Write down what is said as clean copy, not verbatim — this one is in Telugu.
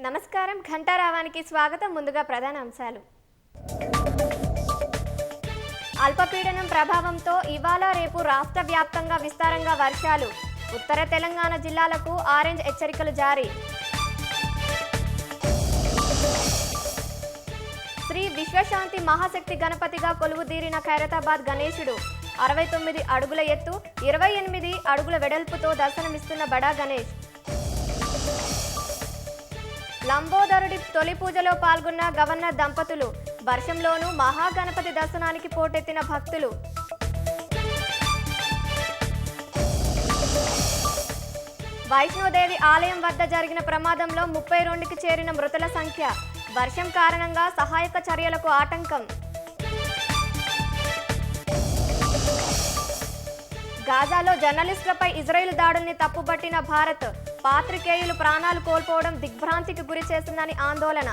నమస్కారం. ఘంటారావానికి స్వాగతం. ముందుగా ప్రధాన అంశాలు. అల్పపీడనం ప్రభావంతో ఇవాళ రేపు రాష్ట్ర వ్యాప్తంగా విస్తారంగా వర్షాలు. ఉత్తర తెలంగాణ జిల్లాలకు ఆరెంజ్ హెచ్చరికలు జారీ. శ్రీ విశ్వశాంతి మహాశక్తి గణపతిగా కొలువుదీరిన ఖైరతాబాద్ గణేశుడు 69 అడుగుల ఎత్తు, 28 అడుగుల వెడల్పుతో దర్శనమిస్తున్న బడా గణేష్. లంబోదరుడి తొలి పూజలో పాల్గొన్న గవర్నర్ దంపతులు. వర్షంలోనూ మహాగణపతి దర్శనానికి పోటెత్తిన భక్తులు. వైష్ణోదేవి ఆలయం వద్ద జరిగిన ప్రమాదంలో 32కి చేరిన మృతుల సంఖ్య. వర్షం కారణంగా సహాయక చర్యలకు ఆటంకం. గాజాలో జర్నలిస్టులపై ఇజ్రాయెల్ దాడుల్ని తప్పుబట్టిన భారత్. పాత్రికేయులు ప్రాణాలు కోల్పోవడం దిగ్భ్రాంతికి గురి చేసిందని ఆందోళన.